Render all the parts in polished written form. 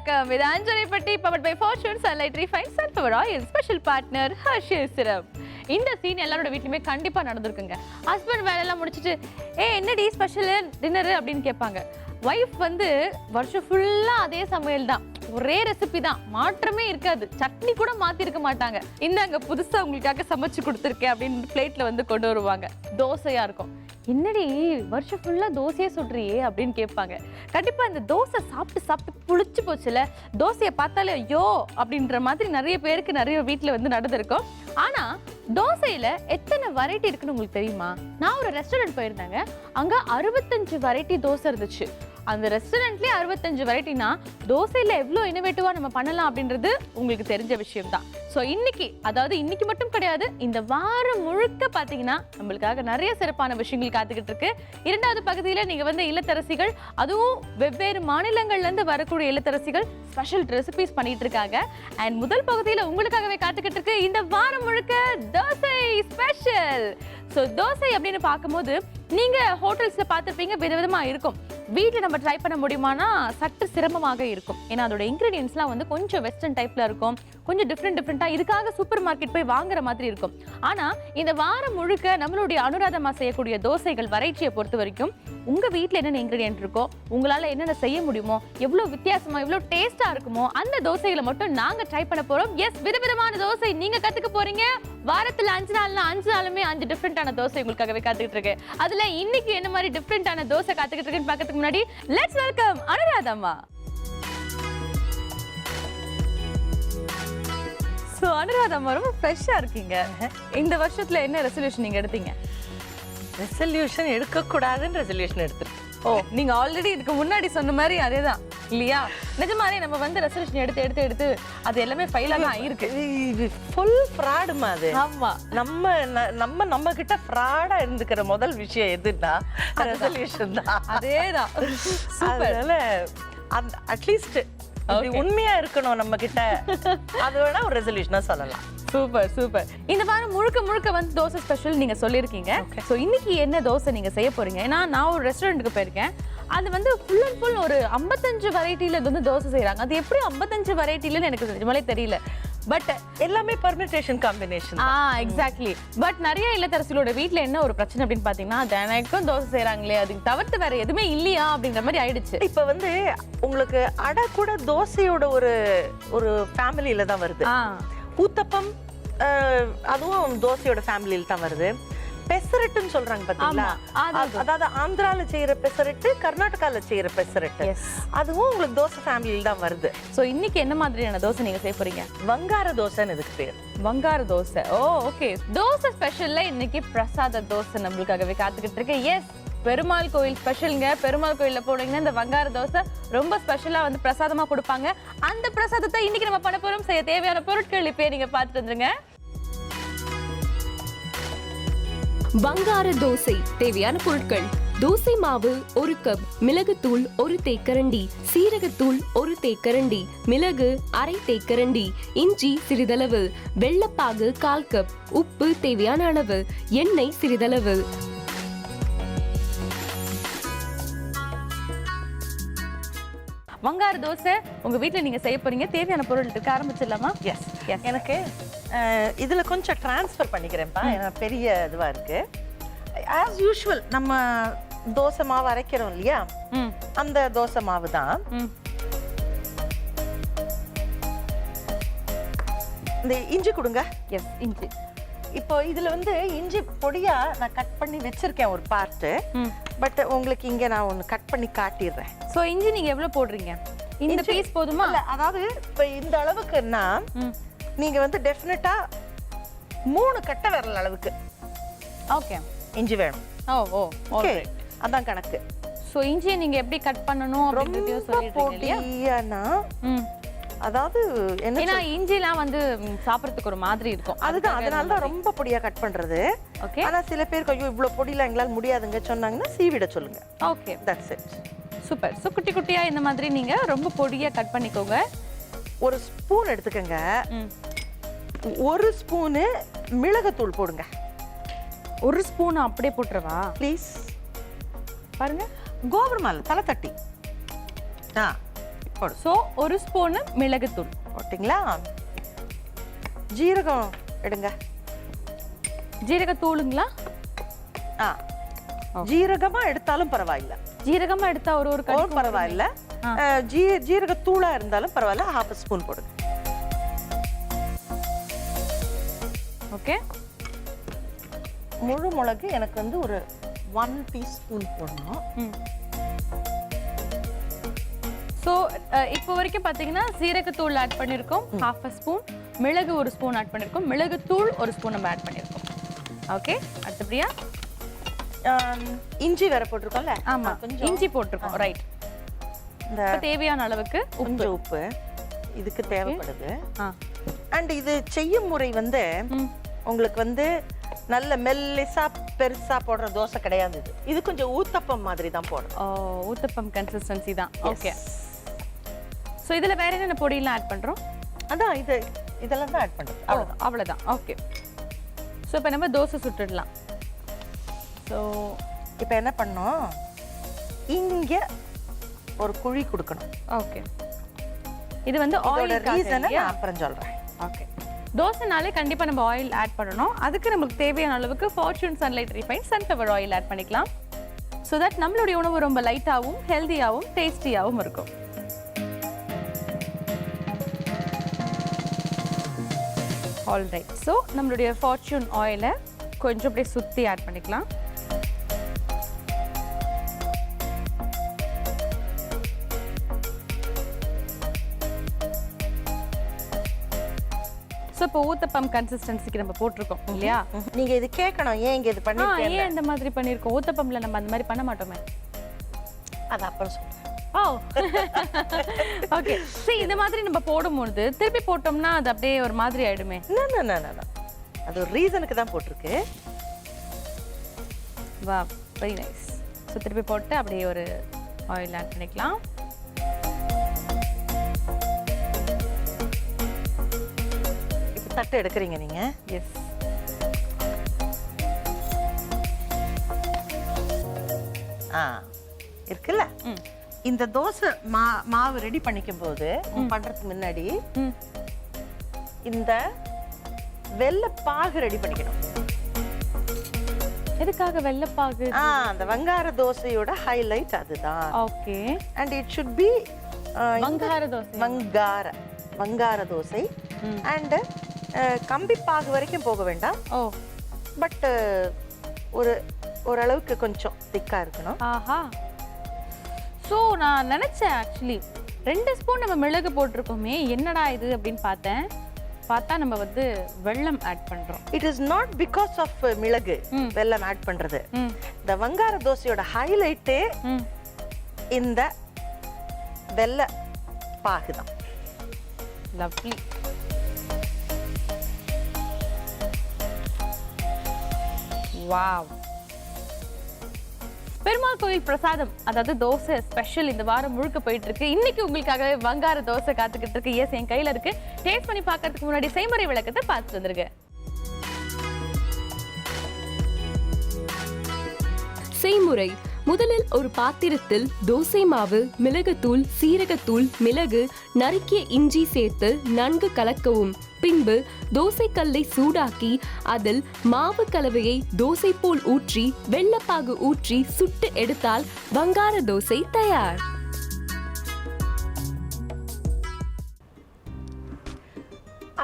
வணக்கம். இது Anjaraipetti powered by fortune sunlight refine sunflower oil special partner Hershey's syrup. இந்த scene எல்லாரோட வீட்லயுமே கண்டிப்பா நடந்திருக்குங்க. ஹஸ்பண்ட் வேலையெல்லாம் முடிச்சுட்டு என்னடி ஸ்பெஷல் டின்னர் அப்படின்னு கேட்பாங்க. ஒய்ஃப் வந்து வருஷம் ஃபுல்லா அதே சமையல் தான், ஒரே ரெசிபி தான், மாற்றமே இருக்காது. சட்னி கூட மாத்தி இருக்க மாட்டாங்க. இந்தாங்க புதுசா உங்களுக்காக சமைச்சு கொடுத்துருக்கேன் அப்படின்னு பிளேட்ல வந்து கொண்டு வருவாங்க. தோசையா இருக்கும். என்னடி வருஷம் ஃபுல்லா தோசையே சுடுறியே அப்படின்னு கேட்பாங்க. கண்டிப்பா இந்த தோசை சாப்பிட்டு சாப்பிட்டு புளிச்சு போச்சுல, தோசையை பார்த்தாலே ஐயோ அப்படின்ற மாதிரி நிறைய பேருக்கு நிறைய வீட்டுல வந்து நடந்திருக்கும். ஆனா தோசையில எத்தனை வெரைட்டி இருக்குன்னு உங்களுக்கு தெரியுமா? நான் ஒரு ரெஸ்டாரண்ட் போயிருந்தேங்க. அங்க 65 வெரைட்டி தோசை இருந்துச்சு. அந்த ரெஸ்டாரண்ட்லயே 65 வெரைட்டினா தோசையில எவ்வளவு இனோவேட்டிவா நம்ம பண்ணலாம் அப்படின்றது உங்களுக்கு தெரிஞ்ச விஷயம் தான். ஸோ இன்னைக்கு மட்டும் கிடையாது, இந்த வாரம் முழுக்க பாத்தீங்கன்னா நம்மளுக்காக நிறைய சிறப்பான விஷயங்கள் காத்துக்கிட்டு இருக்கு. இரண்டாவது பகுதியில நீங்க வந்து இல்லத்தரசிகள், அதுவும் வெவ்வேறு மாநிலங்கள்ல இருந்து வரக்கூடிய இல்லத்தரசிகள் ஸ்பெஷல் ரெசிபிஸ் பண்ணிட்டு இருக்காங்க. அண்ட் முதல் பகுதியில உங்களுக்காகவே காத்துக்கிட்டு இருக்கு இந்த வாரம் முழுக்க தோசை ஸ்பெஷல். ஸோ தோசை அப்படின்னு பார்க்கும்போது நீங்க ஹோட்டல்ஸ்ல பார்த்துருப்பீங்க, விதவிதமா இருக்கும். வீட்டில் நம்ம ட்ரை பண்ண முடியுமானா சற்று சிரமமாக இருக்கும். ஏன்னா அதோட இன்கிரீடியன்ஸ்லாம் வந்து கொஞ்சம் வெஸ்டர்ன் டைப்ல இருக்கும், கொஞ்சம் டிஃப்ரெண்டா இதுக்காக சூப்பர் மார்க்கெட் போய் வாங்குற மாதிரி இருக்கும். ஆனா இந்த வாரம் முழுக்க நம்மளுடைய அனுராதமா செய்யக்கூடிய தோசைகள் வெரைட்டியை பொறுத்த வரைக்கும் உங்க வீட்டில் என்னென்ன இன்கிரீடியன்ட் இருக்கோ, உங்களால என்னென்ன செய்ய முடியுமோ, எவ்வளவு வித்தியாசமா எவ்வளவு டேஸ்டா இருக்குமோ அந்த தோசைகளை மட்டும் நாங்க ட்ரை பண்ண போறோம். எஸ், விதவிதமான தோசை நீங்க கத்துக்க போறீங்க. வாரத்துல 5 நாளுமே 5 டிஃப்ரெண்டான தோசை உங்களுக்காகவே காத்துக்கிட்டு இருக்கு. அதுல இன்னைக்கு என்ன மாதிரி டிஃப்ரெண்டான தோசை காத்துக்கிட்டு இருக்குன்னு பார்க்கறதுக்கு முன்னாடி லெட்ஸ் வெல்கம் அனுராதம்மா. சோ அனுராதம்மா, ரொம்ப ஃப்ரெஷ்ஷா இருக்கீங்க. இந்த வருஷத்துல என்ன ரெசல்யூஷன் நீங்க எடுத்தீங்க? Resolution எடுக்கக்கூடாதுன்னு resolution எடுத்துருக்கு. ஓ, நீங்க ஆல்ரெடி இதுக்கு முன்னாடி சொன்ன மாதிரி அதேதான் இல்லையா? நிஜமாவே நம்ம வந்து ரெசல்யூஷன் எடுத்து அது எல்லாமே ஃபைலா தான் இருக்கு. ஃபுல் ஃப்ராடுமா அது? ஆமா, நம்ம கிட்ட ஃப்ராடா இருந்துக்கிற முதல் விஷயம் எதுன்னா ரெசல்யூஷன் தான். அதேதான். அதனால அட்லீஸ்ட் உண்மையா இருக்கணும் நம்ம கிட்ட, அது வேணா ஒரு ரெசல்யூஷனா சொல்லலாம். சூப்பர். இந்த வாரம் முழுக்க வந்து தோசை ஸ்பெஷல் நீங்க சொல்லியிருக்கீங்க. ஸோ இன்னைக்கு என்ன தோசை நீங்க செய்ய போறீங்க? ஏன்னா நான் ஒரு ரெஸ்டாரண்ட்டுக்கு போயிருக்கேன். அது வந்து ஃபுல் அண்ட் ஃபுல் ஒரு 55 வெரைட்டில வந்து தோசை செய்யறாங்க. அது எப்படி 55 வெரைட்டிலன்னு எனக்கு நிஜமாலே தெரியல. பட் எல்லாமே பெர்மிட்டேஷன் காம்பினேஷன். எக்ஸாக்ட்லி. பட் நிறைய இல்லத்தரசிகளோட வீட்ல என்ன ஒரு பிரச்சனை அப்படின்னு பாத்தீங்கன்னா, தினைக்கும் தோசை செய்யறாங்களே, அதுக்கு தவிர்த்து வேற எதுவுமே இல்லையா அப்படின்ற மாதிரி ஆயிடுச்சு. இப்ப வந்து உங்களுக்கு அடை கூட தோசையோட ஒரு ஃபேமிலியில தான் வருது. ஊத்தப்பம் அதுவும் தோசையோட ஃபேமிலியில தான் வருது. பெசரட்டுன்னு சொல்றாங்க பாத்தீங்களா? அதாவது ஆந்திரால செய்யற பெசரட்டு, கர்நாடகால செய்யற பெசரட்டு, அதுவும் உங்களுக்கு தோசை ஃபேமிலியில தான் வருது. சோ இன்னைக்கு என்ன மாதிரியான தோசை நீங்க செய்ய போறீங்க? வங்கார தோசைன்னு இதுக்கு பேர். வங்கார தோசை. ஓ, ஓகே. தோசை ஸ்பெஷல்ல இன்னைக்கு பிரசாத தோசை நம்மளுக்காகவே காத்துக்கிட்டு இருக்கு. எஸ், பெருமாள் கோயில் ஸ்பெஷலுங்க. பெருமாள் கோயில்ல போனீங்கன்னா இந்த வங்கார தோசை ரொம்ப ஸ்பெஷலா வந்து பிரசாதமா கொடுப்பாங்க. அந்த பிரசாதத்தை இன்னைக்கு நம்ம பண்ண போறோம். செய்ய தேவையான பொருட்கள் இப்ப நீங்க பார்த்துட்டு வந்துருங்க. வங்கார தோசை தேவையான பொருட்கள்: தோசை மாவு 1 கப், மிளகுத்தூள் 1 தேக்கரண்டி, சீரகத்தூள் 1 தேக்கரண்டி, மிளகு அரை தேக்கரண்டி, இஞ்சி சிறிதளவு, வெள்ளப்பாகு 1/4 கப், உப்பு தேவையான அளவு, எண்ணெய் சிறிதளவு. வங்கார தோசை உங்க வீட்ல நீங்க செய்ய போறீங்க. தேவையான பொருள் இருக்கு, ஆரம்பிச்சிடலாமா? எஸ். எனக்கு இதுல கொஞ்சம் டிரான்ஸ்ஃபர் பண்ணிக்கிறேன்ப்பா, ஏன்னா பெரிய இதுவா இருக்கு. ஆஸ் யூஷுவல் நம்ம தோசை மாவு அரைக்கிறோம் இல்லையா, அந்த தோசை மாவு தான். இந்த இஞ்சி கொடுங்க. எஸ், இஞ்சி. இப்போ இதுல வந்து இஞ்சி பொடியா நான் கட் பண்ணி வச்சிருக்கேன் ஒரு பார்ட். பட் உங்களுக்கு இங்க நான் ஒன்னு கட் பண்ணி காட்டிடுறேன். சோ இஞ்சி நீங்க எவ்வளவு போடுறீங்க? இந்த பீஸ் போதுமா? இல்ல, அதாவது இப்ப இந்த அளவுக்குன்னா நீங்க வந்து டெஃபினட்டா 3 கட்டை விரல் அளவுக்கு ஓகே இஞ்சி வேணும். ஓ, ஓகே, அதான் கணக்கு. சோ இஞ்சியை நீங்க எப்படி கட் பண்ணனும் அப்படிங்கறதையும் சொல்லிட்டீங்க இல்லையா? அதாவது ஏன்னா இஞ்சிலாம் வந்து சாப்பிடறதுக்கு ஒரு மாதிரி இருக்கும். அதுதான், அதனால தான் ரொம்ப பொடியா கட் பண்றது. ஓகே. ஆனா சில பேருக்கு ஐயோ இவ்ளோ பொடியில எங்களால முடியாதுங்க சொன்னாங்கன்னா சீவிட சொல்லுங்க. Okay, that's it. Super. So குட்டி குட்டியா இந்த மாதிரி நீங்க ரொம்ப பொடியா கட் பண்ணிக்கோங்க. ஒரு ஸ்பூன் எடுத்துக்கங்க. 1 ஸ்பூன் மிளகுத்தூள் போடுங்க. 1 ஸ்பூன் அப்படியே போட்டுறவா ப்ளீஸ்? பாருங்க, கோபுரமால தலை தட்டி. போடு. ஸோ 1 ஸ்பூனு மிளகுத்தூள் போட்டிங்களா? ஜீரகம் எடுங்க. ஜீரகத்தூளுங்களா? ஜீரகமா எடுத்தாலும் பரவாயில்ல, ஜீரகமா எடுத்தா ஒரு கடுகு பரவாயில்ல, ஜீரகத்தூளா இருந்தாலும் பரவாயில்ல. 1/2 ஸ்பூன் போடுங்க. ஓகே. முழு மிளகு எனக்கு வந்து ஒரு 1 டீஸ்பூன் போடணும். ஸோ இப்போ வரைக்கும் பார்த்தீங்கன்னா சீரகத்தூள் ஆட் பண்ணியிருக்கோம் 1/2 ஸ்பூன், மிளகு 1 ஸ்பூன் ஆட் பண்ணியிருக்கோம், மிளகுத்தூள் 1 ஸ்பூன் நம்ம ஆட் பண்ணியிருக்கோம். ஓகே. அடுத்தபடியா இஞ்சி வேற போட்டிருக்கோம்ல? ஆமா, கொஞ்சம் இஞ்சி போட்டிருக்கோம். ரைட். இந்த தேவையான அளவுக்கு கொஞ்சம் உப்பு இதுக்கு தேவைப்படுது. அண்ட் இது செய்யும் முறை வந்து உங்களுக்கு வந்து நல்ல மெல்லிசா பெருசா போடுற தோசை கிடையாது. இது கொஞ்சம் ஊத்தப்பம் மாதிரி தான் போடணும். ஊத்தப்பம் கன்சிஸ்டன்சி தான். ஓகே. ஸோ இதில் வேற என்னென்ன பொடியெல்லாம் ஆட் பண்ணுறோம்? அதான் இதெல்லாம் தான் ஆட் பண்ணுறோம். அவ்வளோதான். ஓகே. ஸோ இப்போ நம்ம தோசை சுட்டுடலாம். ஸோ இப்போ என்ன பண்ணோம், இங்கே ஒரு குழி கொடுக்கணும். ஓகே. இது வந்து ஆயில் ரீசனை நான் அப்புறம் சொல்கிறேன். ஓகே. தோசைனாலே கண்டிப்பாக நம்ம ஆயில் ஆட் பண்ணணும். அதுக்கு நமக்கு தேவையான அளவுக்கு Fortune Sunlite refine sunflower oil add பண்ணிக்கலாம். ஸோ தட் நம்மளுடைய உணவு ரொம்ப லைட்டாகவும் ஹெல்த்தியாகவும் டேஸ்டியாகவும் இருக்கும். ஆல்ரைட். ஸோ நம்மளுடைய ஃபார்ச்சூன் ஆயிலை கொஞ்சம் அப்படியே சுற்றி ஆட் பண்ணிக்கலாம். ஸோ இப்போ ஊத்தப்பம் கன்சிஸ்டன்சிக்கு நம்ம போட்டிருக்கோம் இல்லையா? நீங்க இது கேட்கணும், ஏன் இங்க இது பண்ணிருக்கீங்க? ஏன் இந்த மாதிரி பண்ணியிருக்கோம்? ஊத்தப்பம்ல நம்ம அந்த மாதிரி பண்ண மாட்டோமே. அது அப்புறம் சொல்றேன். ஓகே. சரி, இந்த மாதிரி நம்ம போடும்போது திருப்பி போட்டோம்னா அது அப்படியே ஒரு மாதிரி ஆயிடுமே. அது ஒரு ரீசனுக்கு தான் போட்டிருக்கு. வா, வெரி நைஸ். ஸோ திருப்பி போட்டு அப்படியே ஒரு ஆயில் ஆட் பண்ணிக்கலாம். தட்டு எடுக்கிறீங்க நீங்க? எஸ். இருக்குல்ல, இந்த தோசை மாவு ரெடி பண்ணிக்கும் போது பண்றதுக்கு முன்னாடி இந்த வெள்ளப்பாகு ரெடி பண்ணிக்கணும். எதுக்காக வெள்ளப்பாகு? அந்த வங்கார தோசையோட ஹைலைட் அதுதான். Okay. And it should be vangara dosa. And கம்பி பாகு வரைக்கும் போக வேண்டாம். பட் ஓரளவுக்கு கொஞ்சம் திக்கா இருக்கணும். ஆஹா. ஸோ நான் நினைச்சேன் ஆக்சுவலி 2 ஸ்பூன் நம்ம மிளகு போட்டிருக்கோமே, என்னடா இது அப்படின்னு பார்த்தா நம்ம வந்து வெல்லம் ஆட் பண்றோம். It is not because of மிளகு வெல்லம் ஆட் பண்றது. இந்த வங்கார தோசையோட ஹைலைட்டே இந்த வெல்ல பாகு தான். லவ்லி. வாவ். பெருமாள் கோயில் பிரசாதம், அதாவது தோசை ஸ்பெஷல் இந்த வாரம் முழுக்க போயிட்டு இருக்கு. இன்னைக்கு உங்களுக்காகவே வங்கார தோசை காத்துக்கிட்டு இருக்கு. எஸ், என் கையில இருக்கு. டேஸ்ட் பண்ணி பார்க்கறதுக்கு முன்னாடி செய்முறை விளக்கத்தை பார்த்துட்டு வந்துருங்க. செய்முறை: முதலில் ஒரு பாத்திரத்தில் தோசை மாவு, மிளகுத்தூள், சீரகத்தூள், மிளகு, நறுக்கிய இஞ்சி சேர்த்து நன்கு கலக்கவும். பின்பு தோசைக்கல்லை சூடாக்கி அதில் மாவு கலவையை தோசை போல் ஊற்றி வெள்ளப்பாகு ஊற்றி சுட்டு எடுத்தால் வங்கார தோசை தயார்.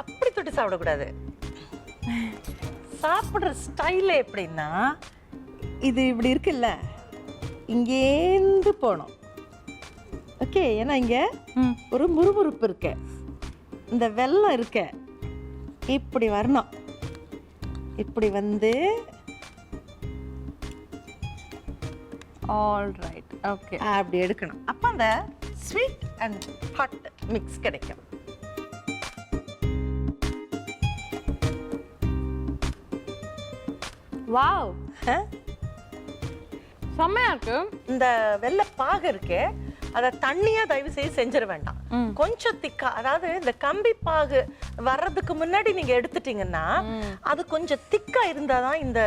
அப்படி தொட்டு சாப்பிடக்கூடாது. சாப்பிடுற ஸ்டைல் எப்படின்னா, இது இப்படி இருக்குல்ல, இங்கேந்து போனோம். ஓகே, ஏன்னா இங்க ஒரு முறுமுறுப்பு இருக்கு, இந்த வெல்லம் இருக்கு, இப்படி வரணும். இப்படி வந்து ஆல்ரைட். ஓகே, அப்படி எடுக்கணும். அப்ப அந்த ஸ்வீட் அண்ட் ஹாட் மிக்ஸ் கிடைக்கும். வாவ், செம்மையா இருக்கு. இந்த வெள்ளை பாகு இருக்கு, அதை தண்ணியா தயவு செய்து செஞ்சிட வேண்டாம். கொஞ்சம் திக்கா, அதாவது இந்த கம்பி பாகு வர்றதுக்கு முன்னாடி நீங்க எடுத்துட்டீங்கன்னா அது கொஞ்சம் திக்கா இருந்தாதான் இந்த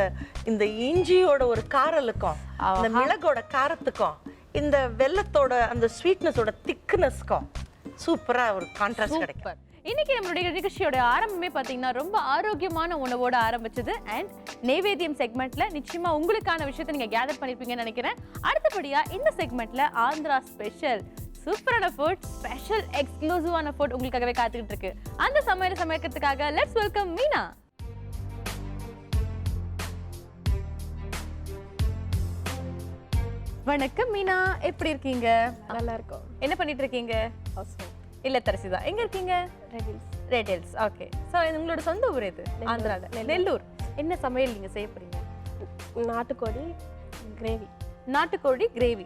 இந்த இஞ்சியோட ஒரு காரலுக்கும் இந்த மிளகோட காரத்துக்கும் இந்த வெல்லத்தோட அந்த ஸ்வீட்னஸோட திக்னஸ்க்கும் சூப்பரா ஒரு கான்ட்ராஸ்ட் கிடைக்கும். சூப்பர். இன்னைக்கு நம்மளுடைய நிகழ்ச்சியோட ஆரம்பமே பார்த்தீங்கன்னா ரொம்ப ஆரோக்கியமான உணவோட ஆரம்பிச்சது. அண்ட் நெய்வேத்தியம் செக்மெண்ட்ல நிச்சயமா உங்களுக்கான விஷயத்தை நீங்க கேதர் பண்ணிருப்பீங்கன்னு நினைக்கிறேன். அடுத்தபடியா இந்த செக்மெண்ட்ல ஆந்திரா ஸ்பெஷல் சூப்பரான ஃபுட், ஸ்பெஷல் எக்ஸ்க்ளூசிவான ஃபுட் உங்களுக்காகவே காத்துக்கிட்டு இருக்கு. அந்த சமையல் சமைக்கிறதுக்காக லெட்ஸ் வெல்கம் மீனா. வணக்கம் மீனா, எப்படி இருக்கீங்க? நல்லா இருக்கும். என்ன பண்ணிட்டு இருக்கீங்க? இல்லத்தரசி தான். எங்க இருக்கீங்க? Red hills. ஓகே. ஸோ உங்களோட சொந்த ஊர் எது? ஆந்திரால. நெல்லூர். என்ன சமையல் நீங்க செய்ய போறீங்க? நாட்டுக்கோழி கிரேவி. நாட்டுக்கோழி கிரேவி.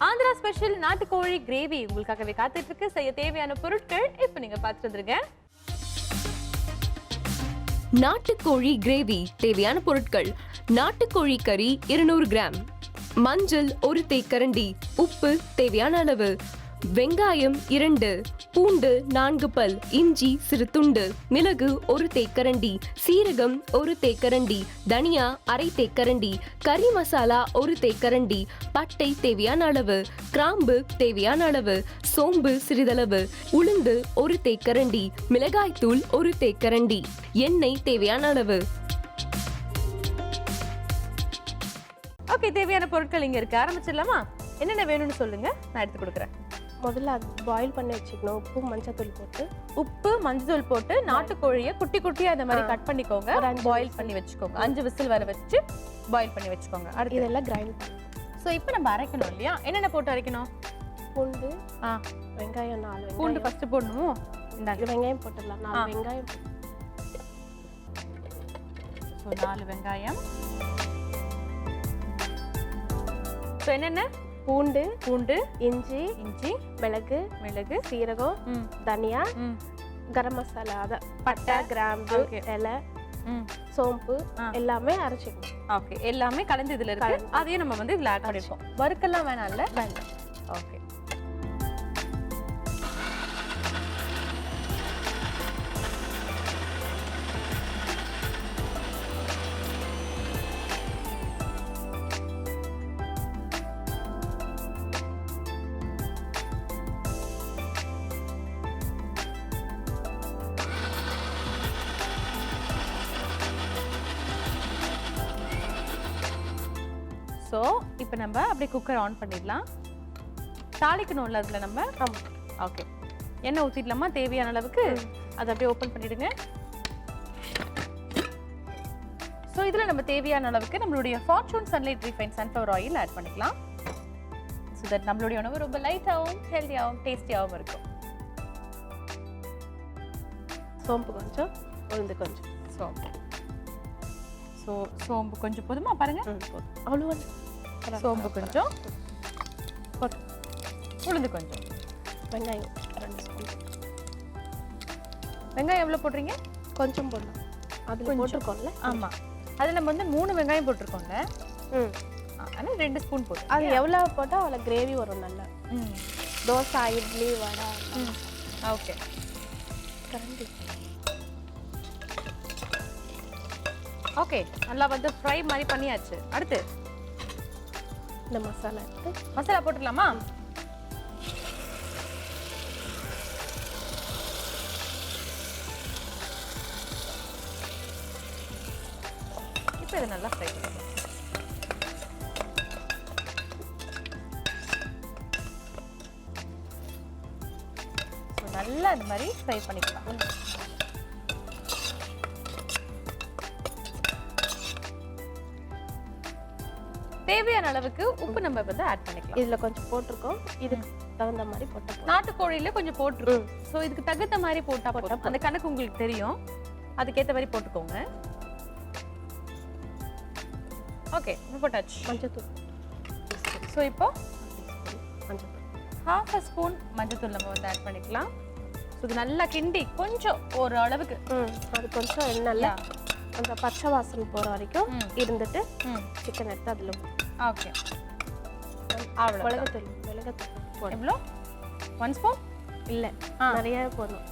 ஆந்திரா ஸ்பெஷல் நாட்டுக்கோழி கிரேவி உங்களுக்காகவே காத்துட்டு இருக்கு. செய்ய தேவையான பொருட்கள் இப்போ நீங்க பார்த்துட்டு வந்துருங்க. நாட்டுக்கோழி கிரேவி தேவையான பொருட்கள்: நாட்டுக்கோழி கறி 200 கிராம், மஞ்சள் 1 தேக்கரண்டி, உப்பு தேவையான அளவு, வெங்காயம் 2, பூண்டு 4 பல், இஞ்சி சிறு துண்டு, மிளகு 1 தேக்கரண்டி, சீரகம் 1 தேக்கரண்டி, தனியா அரை தேக்கரண்டி, கறி மசாலா 1 தேக்கரண்டி, பட்டை தேவையான அளவு, கிராம்பு தேவையான அளவு, சோம்பு சிறிதளவு, உளுந்து 1 தேக்கரண்டி, மிளகாய்த்தூள் 1 தேக்கரண்டி, எண்ணெய் தேவையான அளவு. ஓகே, தேவையான பொருட்கள் இங்க இருக்கு. ஆரம்பிச்சிடலாமா? என்னென்ன வேணும்னு சொல்லுங்க, நான் எடுத்து கொடுக்குறேன். முதல்ல அது பாயில் பண்ணி வச்சுக்கணும். உப்பு மஞ்சத்தூள் போட்டு. உப்பு மஞ்சள் போட்டு நாட்டுக்கோழியை குட்டி குட்டியா இந்த மாதிரி கட் பண்ணிக்கோங்க. பாயில் பண்ணி வச்சுக்கோங்க. 5 விசில் வர வச்சு பாயில் பண்ணி வச்சுக்கோங்க. அடுத்து இதெல்லாம் கிரைண்ட் பண்ணி. ஸோ இப்போ நம்ம அரைக்கணும் இல்லையா? என்னென்ன போட்டு அரைக்கணும்? பூண்டு, வெங்காயம் 4 வெங்காயம். பூண்டு ஃபர்ஸ்ட் போடணும். இந்த வெங்காயம் போட்டுடலாம். 4 வெங்காயம். ஸோ 4 வெங்காயம். ஸோ என்னென்ன? பூண்டு, இஞ்சி, மிளகு, சீரகம், தனியா, கரம் மசாலா, அத பட்டை, கிராம்பு, இலை, சோம்பு எல்லாமே அரைச்சிக்கணும். ஓகே, எல்லாமே கலந்து இதுல இருக்கு. அதையும் நம்ம வந்து இதுல ஆட் பண்ணிருக்கோம். வறுக்கெல்லாம் வேணாம் இல்ல? வேண்டாம். ஓகே. ஸோ இப்போ நம்ம அப்படியே குக்கர் ஆன் பண்ணிடலாம். தாளிக்கணும்ல அதில் நம்ம. ஓகே, எண்ணெய் ஊற்றிடலாமா தேவையான அளவுக்கு? அதை அப்படியே ஓப்பன் பண்ணிடுங்க. ஸோ இதில் நம்ம தேவையான அளவுக்கு நம்மளுடைய Fortune sunlight refine sunflower oil add பண்ணிக்கலாம். ஸோ தட் நம்மளுடைய உணவு ரொம்ப லைட்டாகவும் ஹெல்த்தியாகவும் டேஸ்டியாகவும் இருக்கும். சோம்பு கொஞ்சம், உளுந்து கொஞ்சம். சோம்பு கொஞ்சம் போதுமா? பாருங்க, அவ்வளோ. சோம்பு கொஞ்சம், உளுந்து கொஞ்சம், வெங்காயம் 2 ஸ்பூன். வெங்காயம் எவ்வளோ போடுறீங்க? கொஞ்சம் போடலாம். அதில் போட்டிருக்கோம்ல. ஆமாம், அதில் நம்ம வந்து 3 வெங்காயம் போட்டிருக்கோம்ல. ஆனால் 2 ஸ்பூன் போட்டு. அது எவ்வளோ போட்டால் அவ்வளோ கிரேவி வரும் நல்லா. தோசை, இட்லி, வடை. ஓகே. கரண்டி. ஓகே, நல்லா வந்து ஃப்ரை மாதிரி பண்ணியாச்சு. அடுத்து இந்த மசாலா எடுத்து மசாலா போட்டுடலாமா? இப்போ இதை நல்லா ஃப்ரை பண்ணலாம். ஸோ நல்லா இந்த மாதிரி ஃப்ரை பண்ணிக்கலாம். தேவையான அளவுக்கு உப்பு நம்ம வந்து ஆட் பண்ணிக்கலாம். இதில் கொஞ்சம் போட்டிருக்கோம். இதுக்கு தகுந்த மாதிரி போட்டோம். நாட்டுக்கோழியில கொஞ்சம் போட்டுருக்கோம். ஸோ இதுக்கு தகுந்த மாதிரி போட்டா போட்டோம். அந்த கணக்கு உங்களுக்கு தெரியும், அதுக்கேற்ற மாதிரி போட்டுக்கோங்க. ஓகே, போட்டாச்சு. மஞ்சத்தூள். ஸோ இப்போ மஞ்சத்தூள் 1/2 ஸ்பூன் மஞ்சத்தூள் நம்ம வந்து ஆட் பண்ணிக்கலாம். ஸோ இது நல்லா கிண்டி கொஞ்சம் ஒரு அளவுக்கு அது கொஞ்சம் எண்ணெயில் அந்த பச்சை வாசனை போகிற வரைக்கும் இருந்துட்டு சிக்கன் எடுத்து அதில். ஓகே, அவ்வளோ. மிளகாத்தூள் எவ்வளோ? 1 ஸ்பூன் இல்லை, நிறைய போடணும்.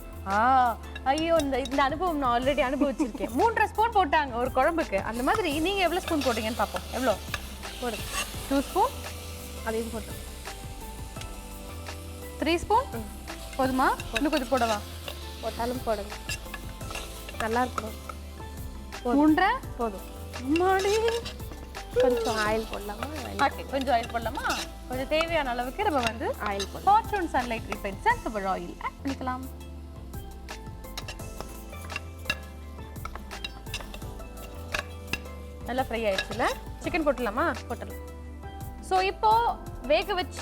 ஐயோ, இந்த அனுபவம் நான் ஆல்ரெடி அனுபவிச்சிருக்கேன். 3.5 ஸ்பூன் போட்டாங்க ஒரு குழம்புக்கு. அந்த மாதிரி நீங்கள் எவ்வளோ ஸ்பூன் போட்டீங்கன்னு பார்ப்போம். எவ்வளோ? போடுங்க. 2 ஸ்பூன் அதையும் போட்டோம். 3 ஸ்பூன் போதுமா? இன்னும் கொஞ்சம் போடவா? போட்டாலும் போடுங்க, நல்லா இருக்கும். 3 போதும். அம்மாடி. கொஞ்சம் ஆயில் போடலாமா? ஓகே, கொஞ்சம் ஆயில் போடலாமா? கொஞ்சம் தேவையான அளவுக்கு நம்ம வந்து ஆயில் போடலாம். Fortune sunlight refined sunflower oil add பண்ணிக்கலாம். நல்லா ஃப்ரை ஆயிடுச்சுல. சிக்கன் போட்டுடலாமா? போட்டுடலாம். ஸோ இப்போ வேக வச்ச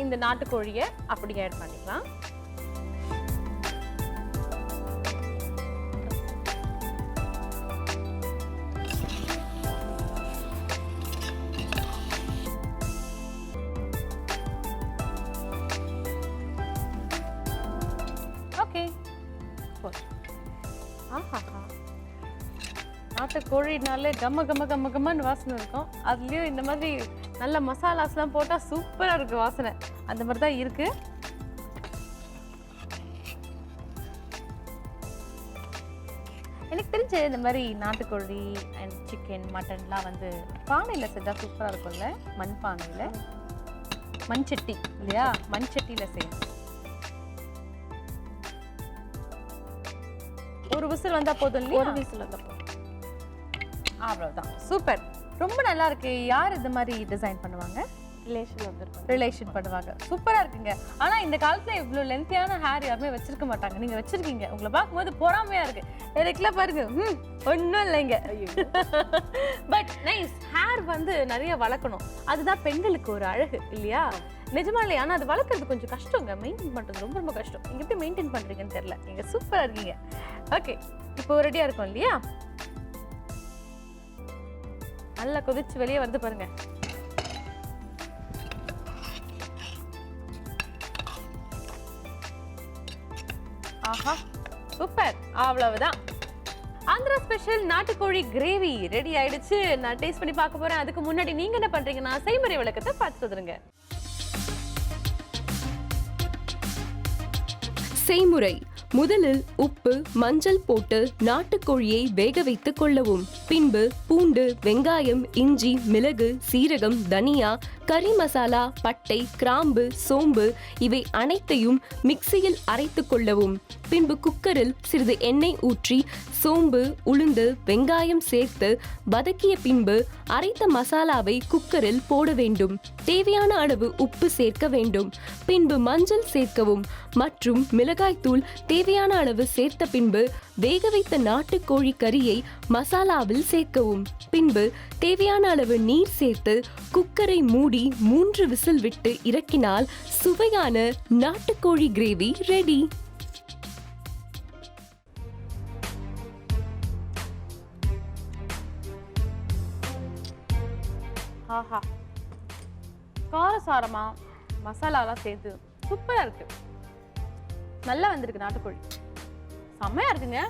இந்த நாட்டுக்கோழியை அப்படியே ஆட் பண்ணிக்கலாம். ஓகே, ஆஹா, நாட்டுக்கோழினாலே கம்ம கம்ம கம்ம கம்மன்னு வாசனை இருக்கும். அதுலேயும் இந்த மாதிரி நல்ல மசாலாஸ்லாம் போட்டால் சூப்பராக இருக்குது வாசனை. அந்த மாதிரி தான் இருக்குது. எனக்கு தெரிஞ்ச இந்த மாதிரி நாட்டுக்கோழி அண்ட் சிக்கன் மட்டன்லாம் வந்து பானையில் செஞ்சால் சூப்பராக இருக்கும்ல. மண் பானையில், மண் சட்டி இல்லையா? மண் சட்டியில் செய்யணும். ஒரு விசில் வந்தால் போதும் இல்லையா? ஒரு விசில் வந்தால் போதும். அவ்வளவுதான். சூப்பர், ரொம்ப நல்லா இருக்கு. யார் இந்த மாதிரி டிசைன் பண்ணுவாங்க? ரிலேஷன் பண்ணுவாங்க. சூப்பரா இருக்குங்க. ஆனா இந்த காலத்துல இவ்வளவு லென்த்தியான ஹேர் யாருமே வச்சிருக்க மாட்டாங்க. நீங்க வச்சிருக்கீங்க. உங்களை பார்க்கும்போது பொறாமையா இருக்கு. எனக்குலாம் பாருங்க, ஒன்றும் இல்லைங்க. But nice. ஹேர் வந்து நிறைய வளர்க்கணும். அதுதான் பெண்களுக்கு ஒரு அழகு இல்லையா? நிஜமா இல்லையா? ஆனால் அது வளர்க்குறது கொஞ்சம் கஷ்டங்க. மெயின்டைன் பண்ணுறது ரொம்ப ரொம்ப கஷ்டம். நீங்கள் எப்படி மெயின்டைன் பண்ணுறீங்கன்னு தெரியல. நீங்கள் சூப்பராக இருக்கீங்க. ஓகே, இப்போ ரெடியாக இருக்கும் இல்லையா? நல்லா கொதிச்சு வெளியே வந்து பாருங்க. ஆஹா, சூப்பர். அவ்வளவுதான். ஆந்திரா ஸ்பெஷல் நாட்டுக்கோழி கிரேவி ரெடி ஆயிடுச்சு. நான் டேஸ்ட் பண்ணி பார்க்க போறேன். அதுக்கு முன்னாடி நீங்க என்ன பண்றீங்கன்னா செய்முறை விளக்கத்தை பார்த்து வந்துருங்க. செய்முறை: முதலில் உப்பு, மஞ்சள் போட்டு நாட்டுக்கோழியை வேக வைத்துக் கொள்ளவும். பின்பு பூண்டு, வெங்காயம், இஞ்சி, மிளகு, சீரகம், தனியா, கறி மசாலா, பட்டை, கிராம்பு, சோம்பு இவை அனைத்தையும் மிக்சியில் அரைத்துக் கொள்ளவும். பின்பு குக்கரில் சிறிது எண்ணெய் ஊற்றி சோம்பு, உளுந்து, வெங்காயம் சேர்த்து வதக்கிய பின்பு அரைத்த மசாலாவை குக்கரில் போட வேண்டும். தேவையான அளவு உப்பு சேர்க்க வேண்டும். பின்பு மஞ்சள் சேர்க்கவும் மற்றும் மிளகாய்த்தூள் தேவையான அளவு சேர்த்த பின்பு வேக வைத்த நாட்டுக்கோழி கறியை மசாலாவில் சேர்க்கவும். பின்பு தேவையான அளவு நீர் சேர்த்து குக்கரை மூடி 3 விசில் விட்டு இறக்கினால் சுவையான நாட்டுக்கோழி கிரேவி ரெடி. ஆஹா, காரசாரமா மசாலாலாம் சேர்த்து சூப்பரா இருக்கு. நல்லா வந்திருக்கு நாட்டுக்கோழி. செம்மையா இருக்குங்க.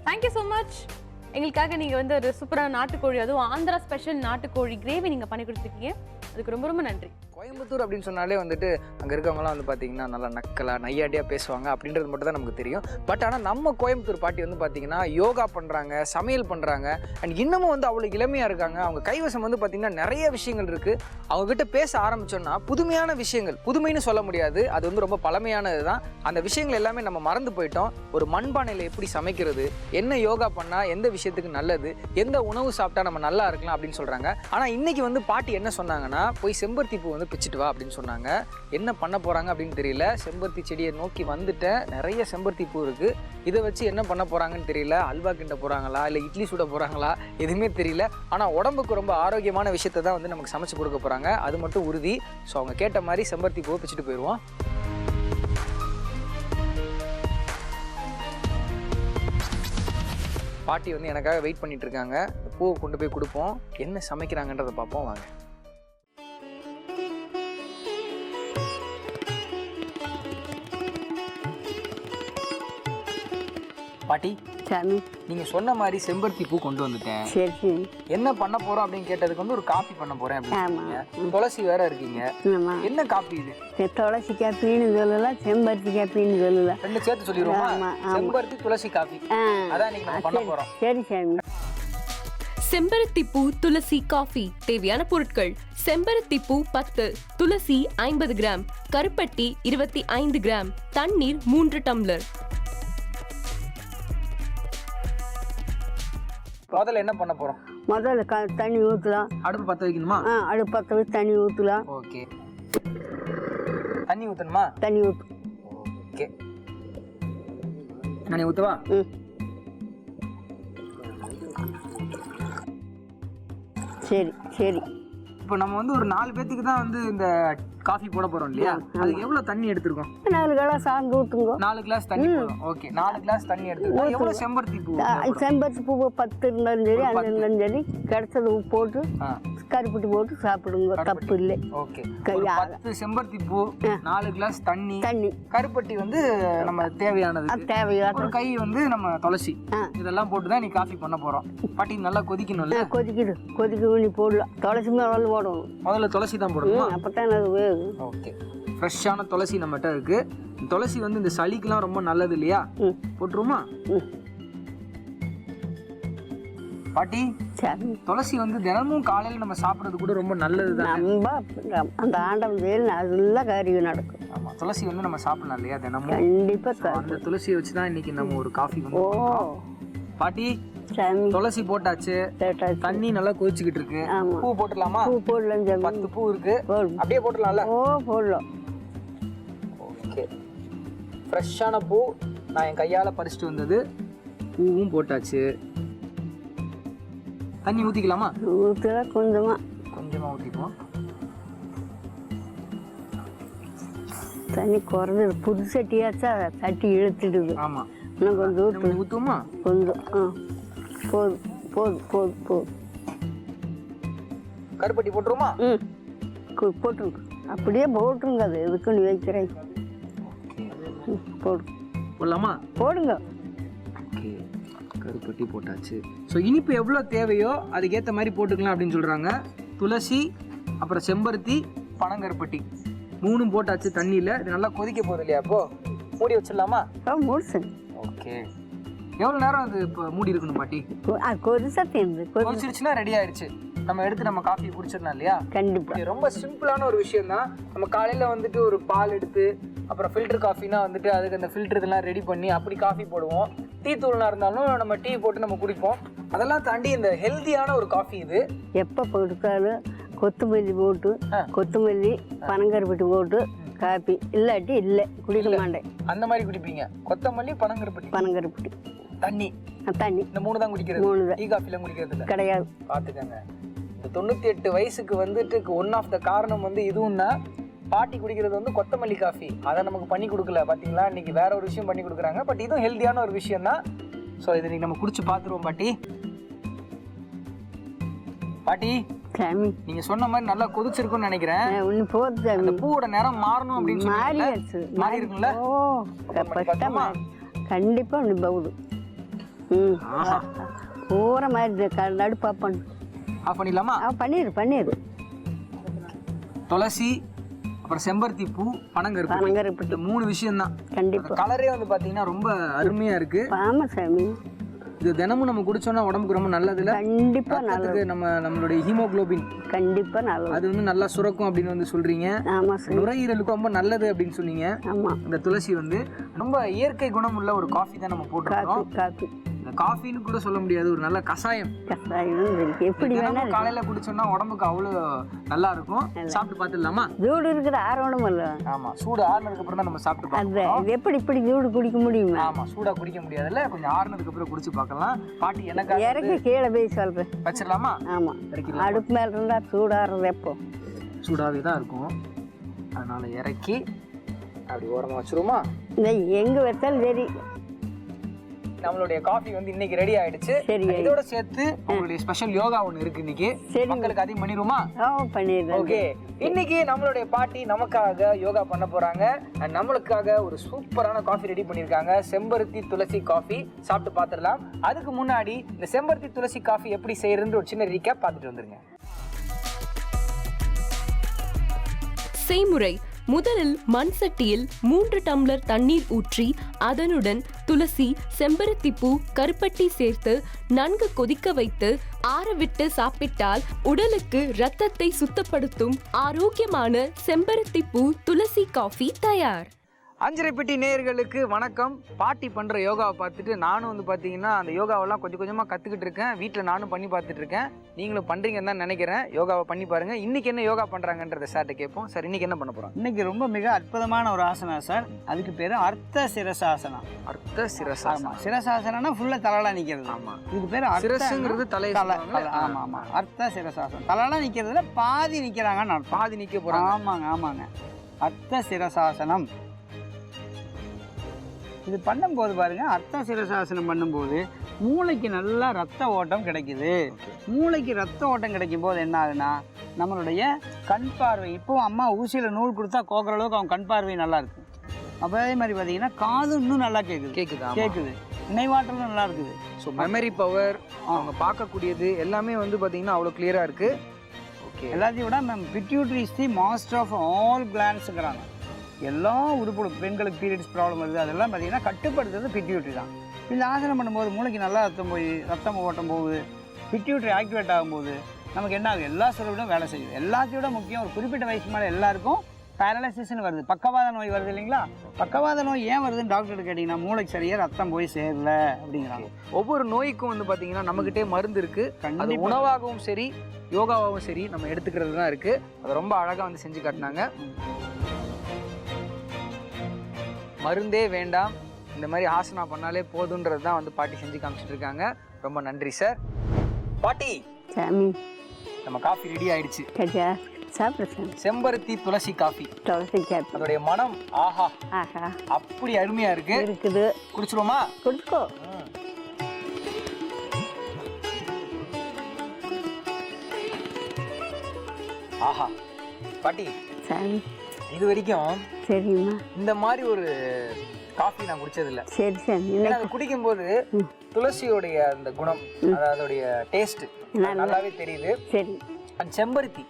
Thank you so much. எங்களுக்காக நீங்கள் வந்து ஒரு சூப்பரான நாட்டுக்கோழி, அதுவும் ஆந்திரா ஸ்பெஷல் நாட்டுக்கோழி கிரேவி நீங்கள் பண்ணி கொடுத்துருக்கீங்க. அதுக்கு ரொம்ப ரொம்ப நன்றி. கோயம்புத்தூர் அப்படின்னு சொன்னாலே வந்துட்டு அங்கே இருக்கவங்கலாம் வந்து பார்த்தீங்கன்னா நல்லா நக்கலாக நையாட்டியாக பேசுவாங்க அப்படின்றது மட்டும் தான் நமக்கு தெரியும். பட் ஆனால் நம்ம கோயம்புத்தூர் பாட்டி வந்து பார்த்தீங்கன்னா யோகா பண்ணுறாங்க, சமையல் பண்ணுறாங்க, அண்ட் இன்னமும் வந்து அவ்வளோ இளமையாக இருக்காங்க. அவங்க கைவசம் வந்து பார்த்தீங்கன்னா நிறைய விஷயங்கள் இருக்குது. அவங்ககிட்ட பேச ஆரம்பித்தோன்னா புதுமையான விஷயங்கள், புதுமைன்னு சொல்ல முடியாது, அது வந்து ரொம்ப பழமையானது தான். அந்த விஷயங்கள் எல்லாமே நம்ம மறந்து போயிட்டோம். ஒரு மண்பானையில் எப்படி சமைக்கிறது, என்ன யோகா பண்ணால் எந்த விஷயத்துக்கு நல்லது, எந்த உணவு சாப்பிட்டா நம்ம நல்லா இருக்கலாம் அப்படின்னு சொல்கிறாங்க. ஆனால் இன்றைக்கி வந்து பாட்டி என்ன சொன்னாங்கன்னா, போய் செம்பருத்தி பூ வந்து பிச்சுட்டு வா அப்படின்னு சொன்னாங்க. என்ன பண்ண போகிறாங்க அப்படின்னு தெரியல. செம்பருத்தி செடியை நோக்கி வந்துட்டேன். நிறைய செம்பருத்தி பூ இருக்குது. இதை வச்சு என்ன பண்ண போகிறாங்கன்னு தெரியல. அல்வா கிண்ட போகிறாங்களா இல்லை இட்லி சுட போகிறாங்களா எதுவுமே தெரியல. ஆனால் உடம்புக்கு ரொம்ப ஆரோக்கியமான விஷயத்தை தான் வந்து நமக்கு சமைச்சு கொடுக்க போகிறாங்க, அது மட்டும் உறுதி. ஸோ அவங்க கேட்ட மாதிரி செம்பருத்தி பூவை பிச்சுட்டு போயிடுவோம். பாட்டி வந்து எனக்காக வெயிட் பண்ணிட்டு இருக்காங்க. பூவை கொண்டு போய் கொடுப்போம். என்ன சமைக்கிறாங்கன்றதை பார்ப்போம் வாங்க. பாட்டி, சாமி, நீங்க சொன்ன மாதிரி செம்பருத்தி பூ கொண்டு வந்துட்டேன். சரி சரி. என்ன பண்ண போறோம் அப்படின்னு கேட்டதுக்கு வந்து ஒரு காப்பி பண்ண போறேன் அப்படின்னு சொன்னீங்க. துளசி வேற இருக்கீங்க. ஆமா. என்ன காப்பி இது? துளசி காப்பின்னு சொல்லலாம், செம்பருத்தி காப்பின்னு சொல்லலாம். ரெண்டு சேர்த்து சொல்லிடுவோமா? ஆமா, ஆமா. செம்பருத்தி துளசி காப்பி. அதான் இன்னைக்கு நம்ம பண்ண போறோம். சரி சாமி. செம்பருத்தி பூ துளசி காஃபி தேவையான பொருட்கள்: செம்பருத்தி பூ 10, துளசி 50 கிராம், கருப்பட்டி 25 கிராம், தண்ணீர் 3 டம்ளர். முதல்ல என்ன பண்ண போறோம்? முதல்ல தண்ணி ஊற்றலாம். அடுப்பு பற்ற வைக்கணுமா? அடுப்பு பற்ற வச்சு தண்ணி ஊற்றலாம். ஓகே. தண்ணி ஊற்றணுமா? தண்ணி ஊற்று. ஓகே. தண்ணி ஊற்றவா? சரி சரி. இப்போ நம்ம வந்து ஒரு 4 பேத்துக்கு தான் வந்து இந்த காஃபி போட போறோம் இல்லையா? அதுக்கு எவ்வளவு தண்ணி எடுத்துருக்கோம்? 4 கிளாஸ் சார்ந்து ஊற்றுங்க. 4 கிளாஸ் தண்ணி போதும். ஓகே, 4 கிளாஸ் தண்ணி எடுத்துருக்கோம். எவ்வளவு செம்பருத்தி பூ? செம்பருத்தி பூ 10 இருந்தாலும் சரி, 5 இருந்தாலும் சரி, கிடைச்சது உப்பு போட்டு கருப்பட்டி போட்டு சாப்பிடுங்க, தப்பு இல்லை. ஓகே. 10 செம்பருத்தி பூ, 4 கிளாஸ் தண்ணி, கருப்பட்டி வந்து நம்ம தேவையானது, தேவையான ஒரு கை வந்து நம்ம துளசி, இதெல்லாம் போட்டு தான் நீ காஃபி பண்ண போறோம். பாட்டி நல்லா கொதிக்கணும்ல? கொதிக்குது. கொதிக்க நீ போடலாம். துளசி மேலே போடணும். முதல்ல துளசி தான் போடணுமா? அப்பதான் அது வேகும். ஓகே. ஃப்ரெஷ்ஷான துளசி நம்மகிட்ட இருக்கு. துளசி வந்து இந்த சளிக்கெல்லாம் ரொம்ப நல்லது இல்லையா? போட்டுருமா பாட்டி? துளசி வந்து தினமும் காலையில நம்ம சாப்பிட்றது கூட ரொம்ப நல்லது தான். அந்த ஆண்டம் வேல் நல்லா காரியம் நடக்கும். ஆமா, துளசி வந்து நம்ம சாப்பிடலாம் இல்லையா தினமும்? கண்டிப்பா. அந்த துளசியை வச்சு தான் இன்னைக்கு நம்ம ஒரு காஃபி வந்து பாட்டி. துளசி போட்டாச்சு, தண்ணி நல்லா கொதிச்சுக்கிட்டு இருக்கு. பூ போட்டுடலாமா? பூ போடலாம். 10 பூ இருக்கு, அப்படியே போட்டுடலாம்ல? போடலாம். ஓகே. ஃப்ரெஷ்ஷான பூ நான் என் கையால பறிச்சுட்டு வந்தது. பூவும் போட்டாச்சு. தண்ணி ஊத்திக்கலாமா? ஊற்றலாம். கொஞ்சமா ஊத்திப்போம். தண்ணி குறைஞ்சது. புது சட்டியாச்சா சட்டி இழுத்துடுது. ஆமா, இன்னும் கொஞ்சம் ஊத்துமா? கொஞ்சம். போதும். கருப்பட்டி போட்டுருமா? போட்டுருங்க. அப்படியே போட்டுருங்க. அது எதுக்குன்னு வைக்கிறேன். போடலாமா? போடுங்க. ஓகே, கருப்பட்டி போட்டாச்சு. ஸோ இனிப்பு எவ்வளோ தேவையோ அதுக்கேற்ற மாதிரி போட்டுக்கலாம் அப்படின்னு சொல்கிறாங்க. துளசி, அப்புறம் செம்பருத்தி, பனங்கருப்பட்டி 3 போட்டாச்சு தண்ணியில். இது நல்லா கொதிக்க போகுது இல்லையா? அப்போ மூடி வச்சிடலாமா? முடிச்சு. ஓகே. எவ்வளோ நேரம் அது இப்போ மூடி இருக்கணும் பாட்டி? கொதிச்சிருச்சுன்னா ரெடி ஆயிடுச்சு. நம்ம எடுத்து நம்ம காஃபி குடிச்சிடலாம் இல்லையா? கண்டிப்பா. ரொம்ப சிம்பிளான ஒரு விஷயம் தான். நம்ம காலையில வந்துட்டு ஒரு பால் எடுத்து, அப்புறம் ஃபில்டர் காஃபினா வந்துட்டு அதுக்கு அந்த ஃபில்டர் இதெல்லாம் ரெடி பண்ணி அப்படி காஃபி போடுவோம். டீ தூள்னா இருந்தாலும் நம்ம டீ போட்டு நம்ம குடிப்போம். அதெல்லாம் தாண்டி இந்த ஹெல்த்தியான ஒரு காஃபி இது. எப்போ கொடுத்தாலும் கொத்தமல்லி போட்டு, கொத்தமல்லி பனங்கருப்பட்டி போட்டு காப்பி இல்லாட்டி இல்லை குடிக்க மாட்டேன். அந்த மாதிரி குடிப்பீங்க? கொத்தமல்லி, பனங்கருப்பட்டி, தண்ணி இந்த 3 தான் குடிக்கிறது. டீ காஃபில குடிக்கிறது கிடையாது. பாத்துக்கங்க. இந்த 98 வயசுக்கு வந்துட்டு ஒன் ஆஃப் த காரணம் வந்து இதுவும் தான். பாட்டி குடிக்கிறது வந்து கொத்தமல்லி காஃபி. அதை நமக்கு பண்ணி கொடுக்கல பாத்தீங்களா? இன்னைக்கு வேற ஒரு விஷயம் பண்ணி கொடுக்குறாங்க. பட் இதுவும் ஹெல்த்தியான ஒரு விஷயம் தான். ஸோ இதை இன்னைக்கு நம்ம குடிச்சு பார்த்துருவோம் பாட்டி. பாட்டி, நீங்க சொன்ன மாதிரி நல்லா கொதிச்சிருக்கும்னு நினைக்கிறேன். அந்த பூவோட நிறம் மாறணும் அப்படின்னு சொல்லி மாறி இருக்குல்ல? கண்டிப்பா பவுது பூரா மாதிரி நடுப்பா பண்ணு. ஆஃப் பண்ணிடலாமா? பண்ணிடு. துளசி, அப்புறம் செம்பருத்தி பூ, பனங்கருப்பட்டி, இந்த 3 விஷயம் தான். கண்டிப்பா. கலரே வந்து பாத்தீங்கன்னா ரொம்ப அருமையா இருக்கு. ஆமா சாமி. இது தினமும் நம்ம குடிச்சோம்னா உடம்புக்கு ரொம்ப நல்லது இல்ல? கண்டிப்பா நல்லது. நம்மளுடைய ஹீமோகுளோபின் கண்டிப்பா நல்லது. அது வந்து நல்லா சுரக்கும் அப்படின்னு வந்து சொல்றீங்க. ஆமா சார். நுரையீரலுக்கு ரொம்ப நல்லது அப்படின்னு சொன்னீங்க. ஆமா. இந்த துளசி வந்து ரொம்ப இயற்கை குணம் உள்ள ஒரு காஃபி தான் நம்ம போட்டுருக்கோம். காஃபி இந்த காஃபின்னு கூட சொல்ல முடியாது, ஒரு நல்ல கஷாயம். எப்படி வேணா காலையில குடிச்சோம்னா உடம்புக்கு அவ்வளவு நல்லா இருக்கும். சாப்பிட்டு பார்த்துடலாமா? சூடு இருக்குது, ஆறணும் இல்ல? ஆமா, சூடு ஆறுனதுக்கு அப்புறம் தான் நம்ம சாப்பிட்டு பார்க்கலாம். எப்படி இப்படி சூடு குடிக்க முடியுமா? ஆமா, சூடா குடிக்க முடியாதுல்ல, கொஞ்சம் ஆறுனதுக்கு அப்புறம் குடிச்சு பார்க்கலாம். பாட்டி எனக்கு இறக்கி கீழே போய் சொல்றேன். வச்சிடலாமா? ஆமா, அடுப்பு மேல இருந்தா சூடாறது எப்போ? சூடாவே தான் இருக்கும். அதனால இறக்கி அப்படி ஓரமா வச்சிருவோமா? எங்க வச்சாலும் சரி. நம்மளுடைய காஃபி வந்து இன்னைக்கு ரெடி ஆயிடுச்சு. இதோட சேர்த்து உங்களுடைய ஸ்பெஷல் யோகா ஒன்று இருக்கு இன்னைக்கு. மக்களுக்கு அதையும் பண்ணிடுவோமா? பண்ணிடுறேன். ஓகே, இன்னைக்கு நம்மளுடைய பாட்டி நமக்காக யோகா பண்ண போறாங்க. நம்மளுக்காக ஒரு சூப்பரான காஃபி ரெடி பண்ணிருக்காங்க. செம்பருத்தி துளசி காஃபி. சாப்பிட்டு பார்த்துடலாம். அதுக்கு முன்னாடி இந்த செம்பருத்தி துளசி காஃபி எப்படி செய்யறதுன்னு ஒரு சின்ன ரீகேப் பார்த்துட்டு வந்துருங்க. செய்முறை: முதலில் மண் சட்டியில் 3 டம்ளர் தண்ணீர் ஊற்றி அதனுடன் துளசி, செம்பருத்திப்பூ, கருப்பட்டி சேர்த்து நன்கு கொதிக்க வைத்து ஆறவிட்டு சாப்பிட்டால் உடலுக்கு இரத்தத்தை சுத்தப்படுத்தும் ஆரோக்கியமான செம்பருத்திப்பூ துளசி காஃபி தயார். அஞ்சரைப்பட்டி நேயர்களுக்கு வணக்கம். பாட்டி பண்ணுற யோகாவை பார்த்துட்டு நானும் வந்து பார்த்தீங்கன்னா அந்த யோகாவெல்லாம் கொஞ்சம் கொஞ்சமாக கற்றுக்கிட்டு இருக்கேன். வீட்டில் நானும் பண்ணி பார்த்துட்டு இருக்கேன். நீங்களும் பண்ணுறீங்கன்னு தான் நினைக்கிறேன். யோகாவை பண்ணி பாருங்கள். இன்றைக்கி என்ன யோகா பண்ணுறாங்கன்றத சார்கிட்ட கேட்போம். சார் இன்றைக்கி என்ன பண்ண போகிறோம்? இன்னைக்கு ரொம்ப மிக அற்புதமான ஒரு ஆசனா சார். அதுக்கு பேர் அர்த்த சிரசாசனம். அர்த்த சிரசாசனம். சிரசாசனம்னா ஃபுல்லாக தலையெல்லாம் நிற்கிறது. ஆமாம். இதுக்கு பேர் சிரசுங்கிறது தலை. ஆமாம் ஆமாம். அர்த்த சிரசாசனம். தலையெல்லாம் நிற்கிறதுல பாதி நிற்கிறாங்கன்னு அர்த்தம். பாதி நிற்க போகிறாங்க. ஆமாங்க ஆமாங்க. அர்த்த சிரசாசனம் இது பண்ணும்போது பாருங்க, அர்த்த சிரசாசனம் பண்ணும்போது மூளைக்கு நல்லா ரத்த ஓட்டம் கிடைக்குது. மூளைக்கு ரத்த ஓட்டம் கிடைக்கும் போது என்ன ஆகுதுன்னா நம்மளுடைய கண் பார்வை, இப்போ அம்மா ஊசியில் நூல் கொடுத்தா கோக்குற அளவுக்கு அவங்க கண் பார்வை நல்லா இருக்கும். அப்போ அதே மாதிரி பார்த்தீங்கன்னா காது இன்னும் நல்லா கேட்குது. நினைவாற்றலும் நல்லா இருக்குது. ஸோ மெமரி பவர், அவங்க பார்க்கக்கூடியது எல்லாமே வந்து பார்த்தீங்கன்னா அவ்வளோ கிளியராக இருக்குது. ஓகே. எல்லாத்தையும் விட pituitary is the master of all கிளான்ஸுங்கிறாங்க. எல்லா உறுப்புகளும் பெண்களுக்கு பீரியட்ஸ் ப்ராப்ளம் வருது, அதெல்லாம் பார்த்தீங்கன்னா கட்டுப்படுத்துறது பிட்யூட்ரி தான். இந்த ஆசனம் பண்ணும்போது மூளைக்கு நல்லா ரத்தம் ஓட்டம் போகுது, பிட்யூட்ரி ஆக்டிவேட் ஆகும்போது நமக்கு என்ன ஆகுது, எல்லா செலவிடும் வேலை செய்யுது. எல்லாத்தையோட முக்கியம், ஒரு குறிப்பிட்ட வயசு மேலே எல்லாருக்கும் பேரலைசிஸ்ன்னு வருது, பக்கவாத நோய் வருது இல்லைங்களா? பக்கவாத நோய் ஏன் வருதுன்னு டாக்டர் கேட்டிங்கன்னா மூளைக்கு சரியாக ரத்தம் போய் சேரல அப்படிங்கிறாங்க. ஒவ்வொரு நோய்க்கும் வந்து பார்த்தீங்கன்னா நம்மகிட்டே மருந்து இருக்குது. அது உணவாகவும் சரி யோகாவாகவும் சரி நம்ம எடுத்துக்கிறது தான் இருக்குது. அதை ரொம்ப அழகாக வந்து செஞ்சு காட்டினாங்க. மருந்தே வேண்டாம், இந்த மாதிரி ஆசனா பண்ணாலே போதுன்றது தான் வந்து பாட்டி செஞ்சு காமிச்சிட்டு இருக்காங்க. ரொம்ப நன்றி சார். பாட்டி சாமி நம்ம காஃபி ரெடி ஆயிடுச்சு. சாப்பிடுறேன். செம்பருத்தி துளசி காஃபி. அதோடைய மனம் ஆஹா ஆஹா அப்படி அருமையா இருக்குது. குடிச்சிருவோமா? குடிக்கோ. ஆஹா பாட்டி, சாமி இது வரைக்கும் சரிம்மா இந்த மாதிரி ஒரு காஃபி நான் குடிச்சதில்லை. சரி சாமி. ஏன்னா அது குடிக்கும்போது துளசியோடைய அந்த குணம், அதோடைய டேஸ்ட் நல்லாவே தெரியுது. சரி. அந்த செம்பருத்தி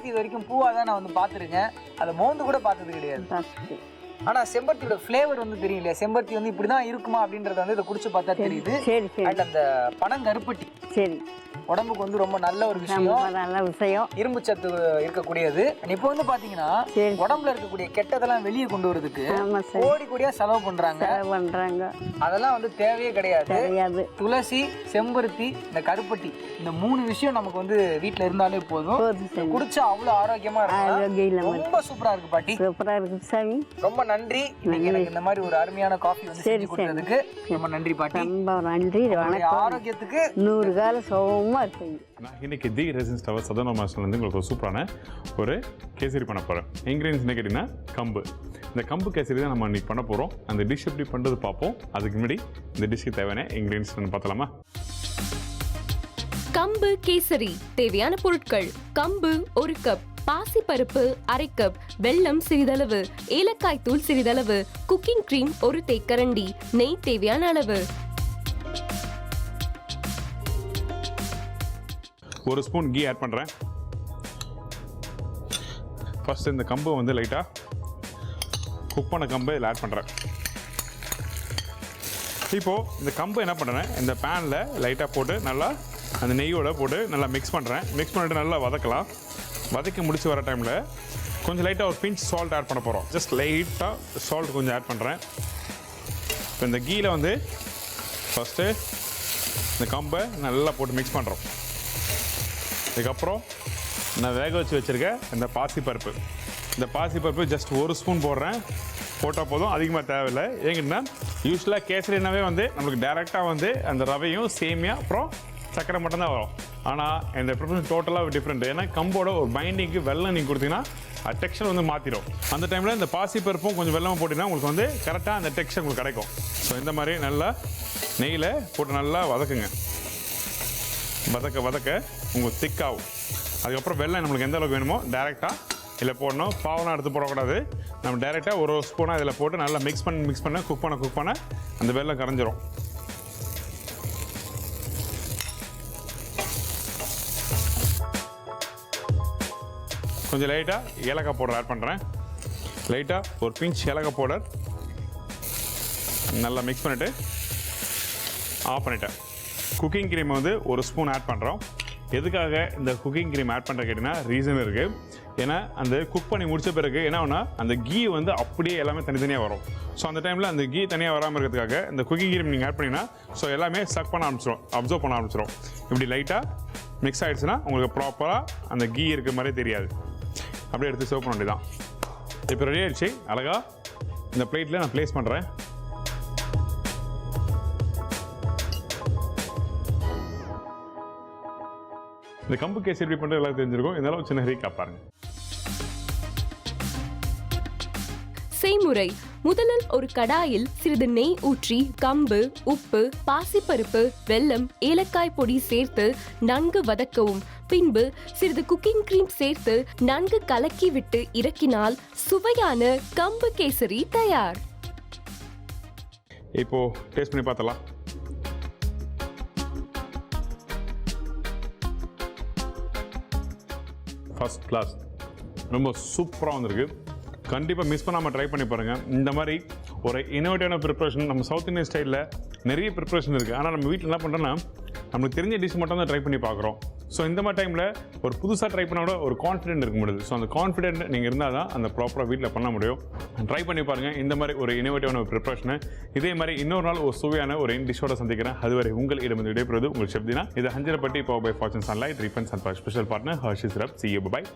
இது வரைக்கும் பூவா தான் நான் வந்து பார்த்துருக்கேன். அதை மோந்து கூட பார்த்தது கிடையாது. ஆனா செம்பருத்தியோட ஃப்ளேவர் வந்து தெரியும் இல்லையா? செம்பருத்தி வந்து இப்படிதான் இருக்குமா அப்படின்றத வந்து இதை குடிச்சு பார்த்தா தெரியுது. அண்ட் அந்த பனங்கருப்பட்டி சரி உடம்புக்கு வந்து ரொம்ப நல்ல ஒரு விஷயம். இரும்பு சத்து இருக்கக்கூடியது. இப்போ வந்து பாத்தீங்கன்னா உடம்புல இருக்கக்கூடிய கெட்டதெல்லாம் வெளியே கொண்டு வரதுக்கு கோடியா செலவு பண்றாங்க. அதெல்லாம் வந்து தேவையே கிடையாது. துளசி, செம்பருத்தி, இந்த கருப்பட்டி, இந்த 3 விஷயம் நமக்கு வந்து வீட்டுல இருந்தாலே போதும். குடிச்சா அவ்வளவு ஆரோக்கியமா இருக்கு. ரொம்ப சூப்பரா இருக்கு பாட்டி. சூப்பரா இருக்கு சாமி. ரொம்ப நன்றி. இன்னைக்கு எனக்கு இந்த மாதிரி ஒரு அருமையான காஃபி வந்து செஞ்சு கொடுத்ததுக்கு ரொம்ப நன்றி பாட்டி. ரொம்ப நன்றி. ஆரோக்கியத்துக்கு 100 கால சோகமா இருப்பீங்க. நான் இன்னைக்கு தி ரெசிடென்ஸ் டவர் சதர்ன் மாஸ்டர்லேருந்து உங்களுக்கு ஒரு சூப்பரான ஒரு கேசரி பண்ண போகிறேன். இன்க்ரீடியன்ஸ் என்ன கேட்டிங்கன்னா கம்பு. இந்த கம்பு கேசரி தான் நம்ம இன்னைக்கு பண்ண போகிறோம். அந்த டிஷ் எப்படி பண்ணுறது பார்ப்போம். அதுக்கு முன்னாடி இந்த டிஷ்க்கு தேவையான இன்க்ரீடியன்ஸ் பார்த்தலாமா? கம்பு கேசரி தேவையான பொருட்கள்: கம்பு 1 கப், பாசிப்பருப்பு 1/2 கப், வெல்லம் சிறிதளவு, ஏலக்காய் தூள் சிறிதளவு, குக்கிங் கிரீம் 1 தேக்கரண்டி, நெய் தேவையான அளவு. 1 ஸ்பூன் கீ ஆட் பண்ணுறேன். ஃபர்ஸ்ட் இந்த கம்பை வந்து லைட்டாக குக் பண்ண கம்பை இதில் ஆட் பண்ணுறேன். இப்போது இந்த கம்பை என்ன பண்ணுறேன், இந்த பேனில் லைட்டாக போட்டு நல்லா அந்த நெய்யோட போட்டு நல்லா மிக்ஸ் பண்ணுறேன். மிக்ஸ் பண்ணிட்டு நல்லா வதக்கலாம். வதக்கி முடிச்சு வர டைமில் கொஞ்சம் லைட்டாக ஒரு பிஞ்ச் சால்ட் ஆட் பண்ண போகிறோம். ஜஸ்ட் லைட்டாக சால்ட் கொஞ்சம் ஆட் பண்ணுறேன். இப்போ இந்த கீயில் வந்து ஃபஸ்ட்டு இந்த கம்பை நல்லா போட்டு மிக்ஸ் பண்ணுறோம். அதுக்கப்புறம் நான் வேக வச்சு வச்சுருக்கேன் இந்த பாசிப்பருப்பு. இந்த பாசிப்பருப்பு ஜஸ்ட் 1 ஸ்பூன் போடுறேன். போட்டால் போதும், அதிகமாக தேவையில்லை. ஏங்கன்னா யூஸ்வலாக கேசரினாவே வந்து நம்மளுக்கு டேரெக்டாக வந்து அந்த ரவையும் சேமியா அப்புறம் சக்கரை மட்டும்தான் வரும். ஆனால் இந்த ப்ரிப்பரேஷன் டோட்டலாக டிஃப்ரெண்ட். ஏன்னா கம்போட ஒரு பைண்டிங்க்கு வெல்லம் நீங்கள் கொடுத்தீங்கன்னா டெக்ஸ்சர் வந்து மாற்றிடும். அந்த டைமில் இந்த பாசிப்பருப்பும் கொஞ்சம் வெல்லமாக போட்டிங்கன்னா உங்களுக்கு வந்து கரெக்டாக அந்த டெக்ஸ்சர் உங்களுக்கு கிடைக்கும். ஸோ இந்த மாதிரி நல்லா நெய்யில் போட்டு நல்லா வதக்குங்க. வதக்க உங்களுக்கு திக்காகும். அதுக்கப்புறம் வெல்லம் நம்மளுக்கு எந்த அளவுக்கு வேணுமோ டேரெக்டாக இதில் போடணும். பாவெலாம் எடுத்து போடக்கூடாது. நம்ம டேரெக்டாக 1 ஸ்பூனாக இதில் போட்டு நல்லா மிக்ஸ் பண்ண குக் பண்ண அந்த வெல்லம் கரைஞ்சிரும். கொஞ்சம் லைட்டாக ஏலக்காய் பவுடர் ஆட் பண்ணுறேன். லைட்டாக ஒரு பிஞ்ச் ஏலக்காய் பவுடர். நல்லா மிக்ஸ் பண்ணிவிட்டு ஆஃப் பண்ணிட்டேன். குக்கிங் க்ரீம் வந்து ஒரு ஸ்பூன் ஆட் பண்ணுறோம். எதுக்காக இந்த குக்கிங் க்ரீம் ஆட் பண்ணுற கேட்டிங்கன்னா ரீசன் இருக்குது. ஏன்னா அந்த குக் பண்ணி முடித்த பிறகு என்ன ஆகுனா அந்த கீ வந்து அப்படியே எல்லாமே தனித்தனியாக வரும். ஸோ அந்த டைமில் அந்த கீ தனியாக வராமல் இருக்கிறதுக்காக இந்த குக்கிங் க்ரீம் நீங்கள் ஆட் பண்ணிங்கன்னா ஸோ எல்லாமே சக் பண்ண ஆரம்பிச்சிடும், அப்சர்வ் பண்ண ஆரம்பிச்சிடும். இப்படி லைட்டாக மிக்ஸ் ஆகிடுச்சுன்னா உங்களுக்கு ப்ராப்பராக அந்த கீ இருக்கிற மாதிரியே தெரியாது. அப்படியே எடுத்து சர்வ் பண்ண வேண்டியதான். இப்போ ரெடி ஆகிடுச்சு. அழகாக இந்த பிளேட்டில் நான் ப்ளேஸ் பண்ணுறேன். இந்த கம்பு கேசரி எப்படி பண்ணுறது எல்லாம் தெரிஞ்சிருக்கும். இதெல்லாம் சின்ன ரீகாப் பாருங்க. செய்முறை: முதலில் ஒரு கடாயில் சிறிது நெய் ஊற்றி கம்பு, உப்பு, பாசிப்பருப்பு, வெல்லம், ஏலக்காய் பொடி சேர்த்து நன்கு வதக்கவும். பின்பு சிறிது குக்கிங் கிரீம் சேர்த்து நன்கு கலக்கி விட்டு இறக்கினால் சுவையான கம்பு கேசரி தயார். இப்போ டேஸ்ட் பண்ணி பார்த்தலாம். ஃபர்ஸ்ட் கிளாஸ், ரொம்ப சூப்பராக வந்திருக்கு. கண்டிப்பாக மிஸ் பண்ணாமல் ட்ரை பண்ணி பாருங்கள். இந்த மாதிரி ஒரு இன்னோவேட்டிவான ப்ரிப்ரேஷன் நம்ம சவுத் இந்தியன் ஸ்டைலில் நிறைய ப்ரிப்ரேஷன் இருக்குது. ஆனால் நம்ம வீட்டில் என்ன பண்ணுறோன்னா நம்மளுக்கு தெரிஞ்ச டிஷ் மட்டும் தான் ட்ரை பண்ணி பார்க்குறோம். ஸோ இந்த மாதிரி டைமில் ஒரு புதுசாக ட்ரை பண்ணால் கூட ஒரு கான்ஃபிடென்ட் இருக்க முடியுது. ஸோ அந்த கான்ஃபிடென்ட் நீங்கள் இருந்தால் தான் அந்த ப்ராப்பராக வீட்டில் பண்ண முடியும். ட்ரை பண்ணி பாருங்கள் இந்த மாதிரி ஒரு இன்னோவேட்டிவான ஒரு ப்ரிப்ரேஷனை. இதே மாதிரி இன்னொரு நாள் ஒரு சுவையான ஒரு டிஷ்ஷோட சந்திக்கிறேன். அதுவரை உங்கள் இடமிருந்து விடைபெறுவது உங்கள் ஷெப்தினா. இது ஹஞ்சரப்பட்டி power by fortune sunlight refund sun special partner Hershey syrup. See you, bye bye.